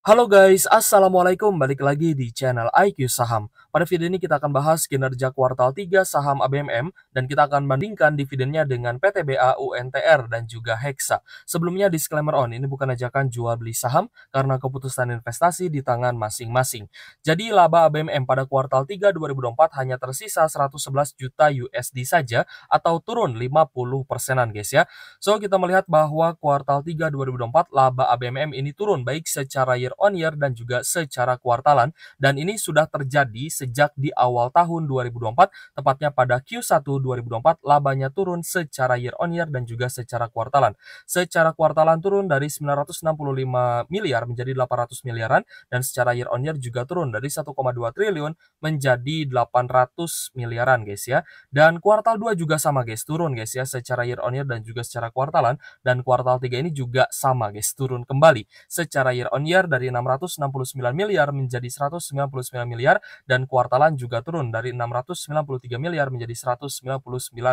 Halo guys, assalamualaikum. Balik lagi di channel IQ Saham. Pada video ini kita akan bahas kinerja kuartal 3 saham ABMM dan kita akan bandingkan dividennya dengan PTBA, UNTR dan juga Hexa. Sebelumnya disclaimer on, ini bukan ajakan jual beli saham karena keputusan investasi di tangan masing-masing. Jadi laba ABMM pada kuartal 3 2024 hanya tersisa 111 juta USD saja atau turun 50%-an guys ya. So kita melihat bahwa kuartal 3 2024 laba ABMM ini turun baik secara year on year dan juga secara kuartalan, dan ini sudah terjadi sejak di awal tahun 2024, tepatnya pada Q1 2024 labanya turun secara year on year dan juga secara kuartalan. Secara kuartalan turun dari 965 miliar menjadi 800 miliaran, dan secara year on year juga turun dari 1,2 triliun menjadi 800 miliaran guys ya. Dan kuartal 2 juga sama guys, turun guys ya secara year on year dan juga secara kuartalan, dan kuartal 3 ini juga sama guys, turun kembali secara year on year dari 669 miliar menjadi 199 miliar, dan kuartalan juga turun dari 693 miliar menjadi 199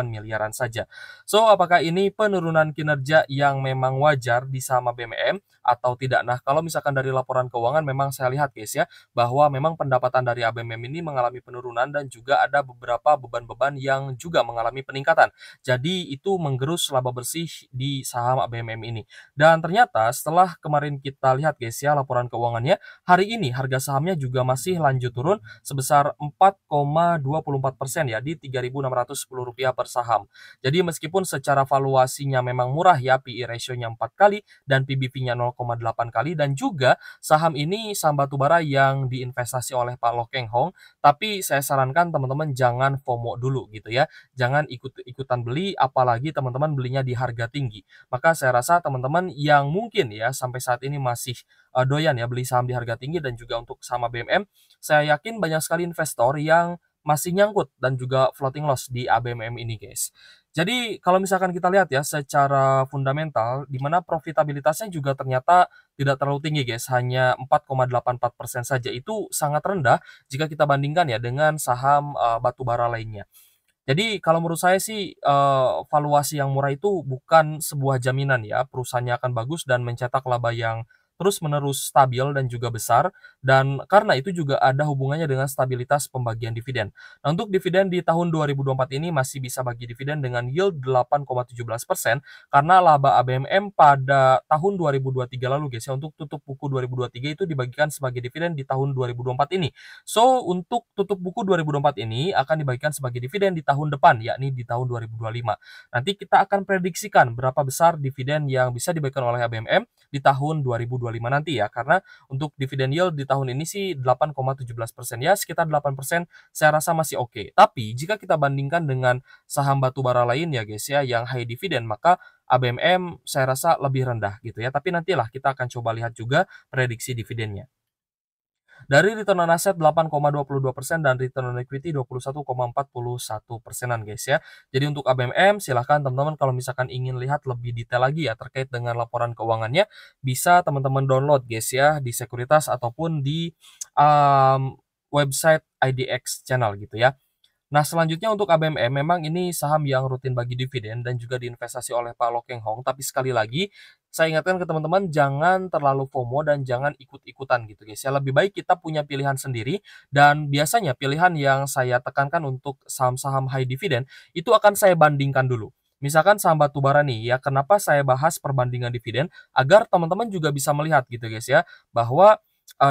miliaran saja. So, apakah ini penurunan kinerja yang memang wajar di saham ABMM atau tidak? Nah, kalau misalkan dari laporan keuangan memang saya lihat guys ya, bahwa memang pendapatan dari ABMM ini mengalami penurunan dan juga ada beberapa beban-beban yang juga mengalami peningkatan. Jadi itu menggerus laba bersih di saham ABMM ini. Dan ternyata setelah kemarin kita lihat guys ya laporan keuangannya, hari ini harga sahamnya juga masih lanjut turun sebesar 4,24% ya di Rp3.610 per saham. Jadi meskipun secara valuasinya memang murah ya, PE ratio-nya 4 kali dan PBV-nya 0,8 kali, dan juga saham ini saham batubara yang diinvestasi oleh Pak Lo Keng Hong, tapi saya sarankan teman-teman jangan FOMO dulu gitu ya. Jangan ikut-ikutan beli, apalagi teman-teman belinya di harga tinggi. Maka saya rasa teman-teman yang mungkin ya sampai saat ini masih doyan ya beli saham di harga tinggi dan juga untuk saham ABMM, saya yakin banyak sekali investor yang masih nyangkut dan juga floating loss di ABMM ini guys. Jadi kalau misalkan kita lihat ya secara fundamental, di mana profitabilitasnya juga ternyata tidak terlalu tinggi guys, hanya 4,84% saja. Itu sangat rendah jika kita bandingkan ya dengan saham batubara lainnya. Jadi kalau menurut saya sih, valuasi yang murah itu bukan sebuah jaminan ya, perusahaannya akan bagus dan mencetak laba yang terus-menerus stabil dan juga besar, dan karena itu juga ada hubungannya dengan stabilitas pembagian dividen. Nah, untuk dividen di tahun 2024 ini masih bisa bagi dividen dengan yield 8,17% karena laba ABMM pada tahun 2023 lalu guys ya, untuk tutup buku 2023 itu dibagikan sebagai dividen di tahun 2024 ini. So, untuk tutup buku 2024 ini akan dibagikan sebagai dividen di tahun depan, yakni di tahun 2025. Nanti kita akan prediksikan berapa besar dividen yang bisa dibagikan oleh ABMM di tahun 2025 nanti ya, karena untuk dividen yield di tahun ini sih 8,17% ya, sekitar 8% saya rasa masih oke. Tapi jika kita bandingkan dengan saham batubara lain ya guys ya, yang high dividen, maka ABMM saya rasa lebih rendah gitu ya. Tapi nantilah kita akan coba lihat juga prediksi dividennya. Dari return on asset 8,22% dan return on equity 21,41%-an guys ya. Jadi untuk ABMM silahkan teman-teman kalau misalkan ingin lihat lebih detail lagi ya terkait dengan laporan keuangannya, bisa teman-teman download guys ya di Sekuritas ataupun di website IDX Channel gitu ya. Nah, selanjutnya untuk ABMM, memang ini saham yang rutin bagi dividen dan juga diinvestasi oleh Pak Lo Keng Hong. Tapi sekali lagi, saya ingatkan ke teman-teman jangan terlalu FOMO dan jangan ikut-ikutan gitu guys ya. Lebih baik kita punya pilihan sendiri, dan biasanya pilihan yang saya tekankan untuk saham-saham high dividen itu akan saya bandingkan dulu. Misalkan saham batubara nih ya, kenapa saya bahas perbandingan dividen agar teman-teman juga bisa melihat gitu guys ya, bahwa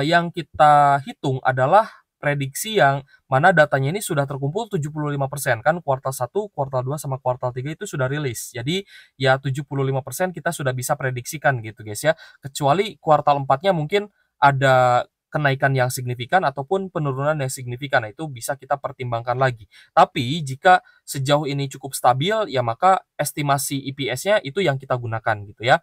yang kita hitung adalah prediksi yang mana datanya ini sudah terkumpul 75%, kan kuartal 1, kuartal 2, sama kuartal 3 itu sudah rilis. Jadi ya 75% kita sudah bisa prediksikan gitu guys ya. Kecuali kuartal 4-nya mungkin ada kenaikan yang signifikan ataupun penurunan yang signifikan. Nah, itu bisa kita pertimbangkan lagi. Tapi jika sejauh ini cukup stabil ya maka estimasi EPS-nya itu yang kita gunakan gitu ya.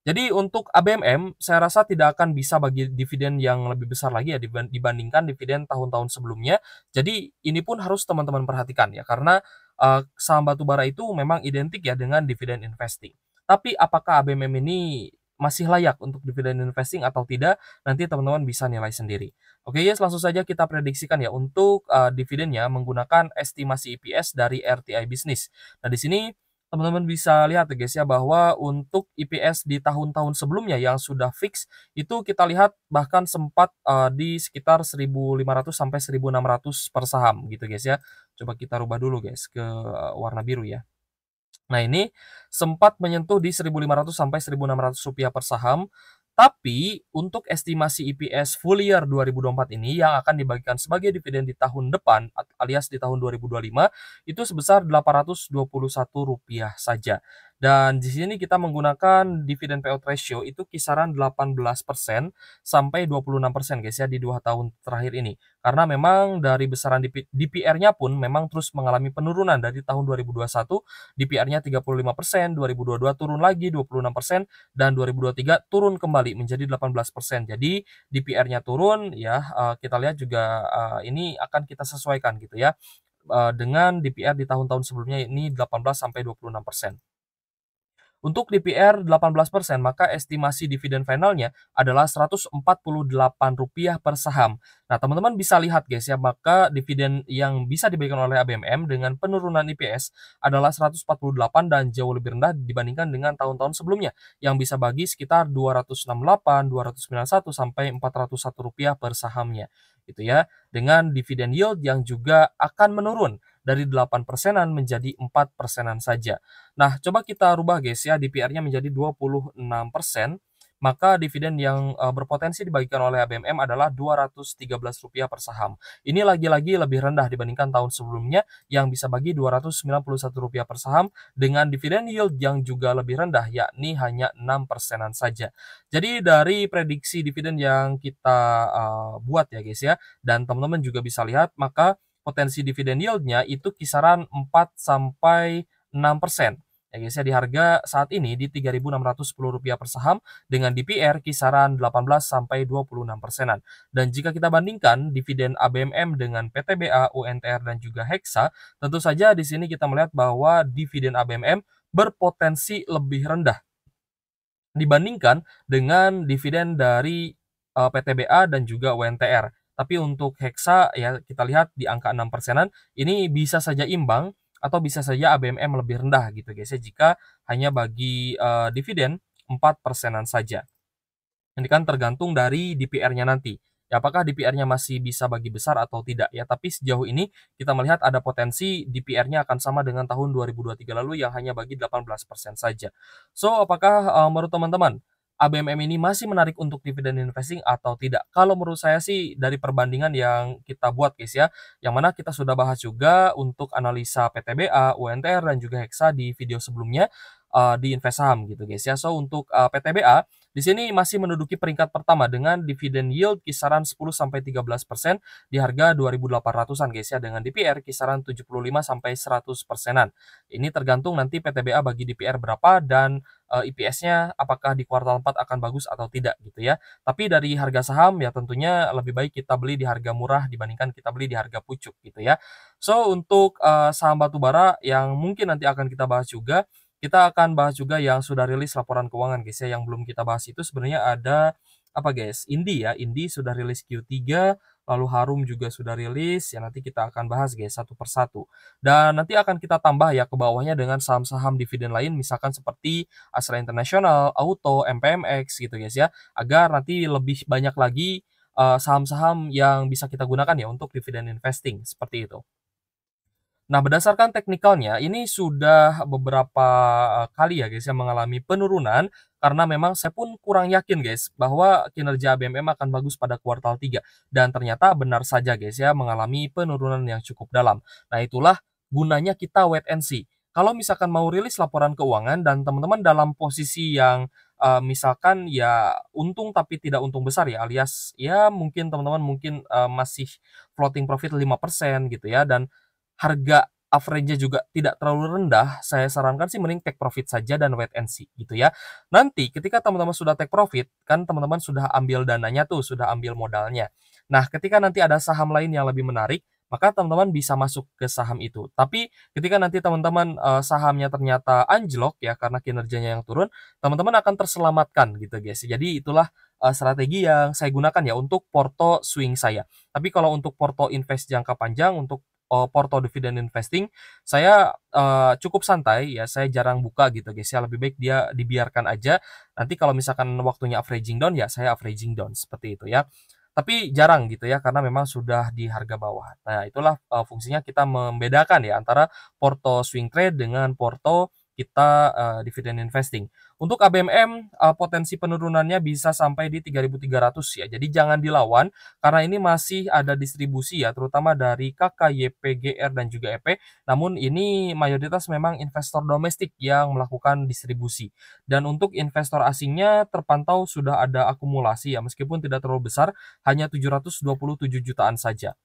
Jadi untuk ABMM, saya rasa tidak akan bisa bagi dividen yang lebih besar lagi ya dibandingkan dividen tahun-tahun sebelumnya. Jadi ini pun harus teman-teman perhatikan ya, karena saham batubara itu memang identik ya dengan dividen investing. Tapi apakah ABMM ini masih layak untuk dividen investing atau tidak, nanti teman-teman bisa nilai sendiri. Oke ya, langsung saja kita prediksikan ya untuk dividennya menggunakan estimasi EPS dari RTI Business. Nah, di sini Teman-teman bisa lihat ya guys ya, bahwa untuk EPS di tahun-tahun sebelumnya yang sudah fix, itu kita lihat bahkan sempat, di sekitar 1.500 sampai 1.600 per saham gitu guys ya. Coba kita rubah dulu guys ke warna biru ya. Nah ini sempat menyentuh di 1.500 sampai 1.600 rupiah per saham, tapi untuk estimasi EPS full year 2024 ini yang akan dibagikan sebagai dividen di tahun depan alias di tahun 2025 itu sebesar Rp821 saja. Dan di sini kita menggunakan dividen payout ratio itu kisaran 18% sampai 26% guys ya di 2 tahun terakhir ini. Karena memang dari besaran DPR-nya pun memang terus mengalami penurunan dari tahun 2021 DPR-nya 35%, 2022 turun lagi 26%, dan 2023 turun kembali menjadi 18%. Jadi DPR-nya turun ya, kita lihat juga, ini akan kita sesuaikan gitu ya, dengan DPR di tahun-tahun sebelumnya ini 18 sampai 26%. Untuk DPR 18%, maka estimasi dividen finalnya adalah Rp148 per saham. Nah, teman-teman bisa lihat guys ya, maka dividen yang bisa diberikan oleh ABMM dengan penurunan EPS adalah 148 dan jauh lebih rendah dibandingkan dengan tahun-tahun sebelumnya yang bisa bagi sekitar 268, 291 sampai Rp401 per sahamnya gitu ya. Dengan dividen yield yang juga akan menurun dari 8%-an menjadi 4%-an saja. Nah, coba kita rubah guys ya, DPR-nya menjadi 26%, maka dividen yang, berpotensi dibagikan oleh ABMM adalah Rp213 per saham. Ini lagi-lagi lebih rendah dibandingkan tahun sebelumnya yang bisa bagi Rp291 per saham dengan dividen yield yang juga lebih rendah, yakni hanya 6%-an saja. Jadi dari prediksi dividen yang kita, buat ya guys ya, dan teman-teman juga bisa lihat, maka potensi dividen yield-nya itu kisaran 4 sampai 6%. Ya guys ya, di harga saat ini di Rp3.610 per saham dengan DPR kisaran 18 sampai 26 persenan. Dan jika kita bandingkan dividen ABMM dengan PTBA, UNTR dan juga Hexa, tentu saja di sini kita melihat bahwa dividen ABMM berpotensi lebih rendah dibandingkan dengan dividen dari PTBA dan juga UNTR. Tapi untuk Hexa ya kita lihat di angka 6 persenan, ini bisa saja imbang atau bisa saja ABMM lebih rendah gitu guys ya, jika hanya bagi, dividen 4 persenan saja. Ini kan tergantung dari DPR-nya nanti. Ya, apakah DPR-nya masih bisa bagi besar atau tidak ya. Tapi sejauh ini kita melihat ada potensi DPR-nya akan sama dengan tahun 2023 lalu yang hanya bagi 18% saja. So, apakah menurut teman-teman ABMM ini masih menarik untuk dividen investing atau tidak? Kalau menurut saya sih dari perbandingan yang kita buat guys ya, yang mana kita sudah bahas juga untuk analisa PTBA, UNTR dan juga Hexa di video sebelumnya di Invest Saham gitu guys ya. So untuk PTBA di sini masih menduduki peringkat pertama dengan dividen yield kisaran 10 sampai 13% di harga 2.800-an guys ya, dengan DPR kisaran 75 sampai 100 persenan. Ini tergantung nanti PTBA bagi DPR berapa dan EPS-nya apakah di kuartal 4 akan bagus atau tidak gitu ya. Tapi dari harga saham ya tentunya lebih baik kita beli di harga murah dibandingkan kita beli di harga pucuk gitu ya. So untuk saham batubara yang mungkin nanti akan kita bahas juga, kita akan bahas juga yang sudah rilis laporan keuangan guys ya. Yang belum kita bahas itu sebenarnya ada apa guys, Indi ya. Indi sudah rilis Q3, lalu Harum juga sudah rilis, ya nanti kita akan bahas guys satu persatu. Dan nanti akan kita tambah ya ke bawahnya dengan saham-saham dividen lain misalkan seperti Astra International, Auto, MPMX gitu guys ya. Agar nanti lebih banyak lagi saham-saham yang bisa kita gunakan ya untuk dividen investing seperti itu. Nah, berdasarkan teknikalnya, ini sudah beberapa kali ya guys yang mengalami penurunan, karena memang saya pun kurang yakin guys, bahwa kinerja BMM akan bagus pada kuartal 3. Dan ternyata benar saja guys ya, mengalami penurunan yang cukup dalam. Nah, itulah gunanya kita wait and see. Kalau misalkan mau rilis laporan keuangan dan teman-teman dalam posisi yang misalkan ya untung tapi tidak untung besar ya, alias ya mungkin teman-teman mungkin masih floating profit 5% gitu ya, dan harga average-nya juga tidak terlalu rendah, saya sarankan sih mending take profit saja dan wait and see gitu ya. Nanti ketika teman-teman sudah take profit, kan teman-teman sudah ambil dananya tuh, sudah ambil modalnya. Nah, ketika nanti ada saham lain yang lebih menarik, maka teman-teman bisa masuk ke saham itu. Tapi ketika nanti teman-teman sahamnya ternyata anjlok ya karena kinerjanya yang turun, teman-teman akan terselamatkan gitu guys. Jadi itulah strategi yang saya gunakan ya untuk porto swing saya. Tapi kalau untuk porto invest jangka panjang untuk Porto dividen investing, saya, cukup santai ya, saya jarang buka gitu guys ya, lebih baik dia dibiarkan aja, nanti kalau misalkan waktunya averaging down, ya saya averaging down, seperti itu ya. Tapi jarang gitu ya, karena memang sudah di harga bawah. Nah itulah, fungsinya kita membedakan ya, antara Porto swing trade dengan Porto kita, dividend investing. Untuk ABMM, potensi penurunannya bisa sampai di 3.300 ya, jadi jangan dilawan, karena ini masih ada distribusi ya, terutama dari KKY, PGR, dan juga EP, namun ini mayoritas memang investor domestik yang melakukan distribusi. Dan untuk investor asingnya terpantau sudah ada akumulasi ya, meskipun tidak terlalu besar, hanya 727 jutaan saja.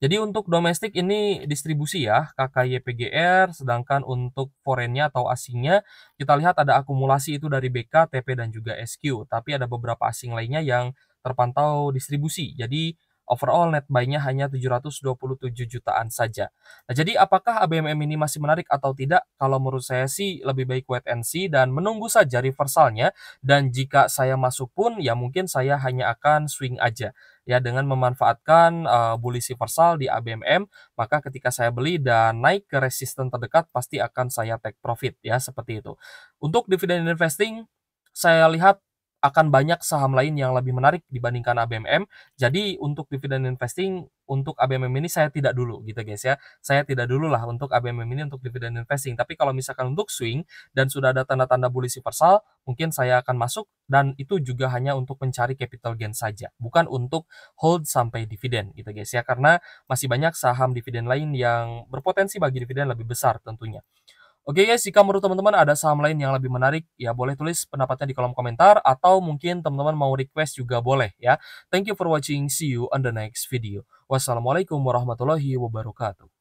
Jadi untuk domestik ini distribusi ya, KKY PGR, sedangkan untuk foreign-nya atau asingnya, kita lihat ada akumulasi itu dari BK, TP, dan juga SQ. Tapi ada beberapa asing lainnya yang terpantau distribusi. Jadi overall net buy-nya hanya 727 jutaan saja. Nah, jadi apakah ABMM ini masih menarik atau tidak? Kalau menurut saya sih lebih baik wait and see dan menunggu saja reversalnya. Dan jika saya masuk pun, ya mungkin saya hanya akan swing aja ya, dengan memanfaatkan, bullish reversal di ABMM, maka ketika saya beli dan naik ke resisten terdekat pasti akan saya take profit ya, seperti itu. Untuk dividend investing, saya lihat akan banyak saham lain yang lebih menarik dibandingkan ABMM. Jadi untuk dividend investing, untuk ABMM ini saya tidak dulu gitu guys ya. Saya tidak dulu lah untuk ABMM ini untuk dividend investing. Tapi kalau misalkan untuk swing dan sudah ada tanda-tanda bullish reversal, mungkin saya akan masuk dan itu juga hanya untuk mencari capital gain saja, bukan untuk hold sampai dividen gitu guys ya. Karena masih banyak saham dividen lain yang berpotensi bagi dividen lebih besar tentunya. Oke guys, jika menurut teman-teman ada saham lain yang lebih menarik, ya boleh tulis pendapatnya di kolom komentar, atau mungkin teman-teman mau request juga boleh ya. Thank you for watching, see you on the next video. Wassalamualaikum warahmatullahi wabarakatuh.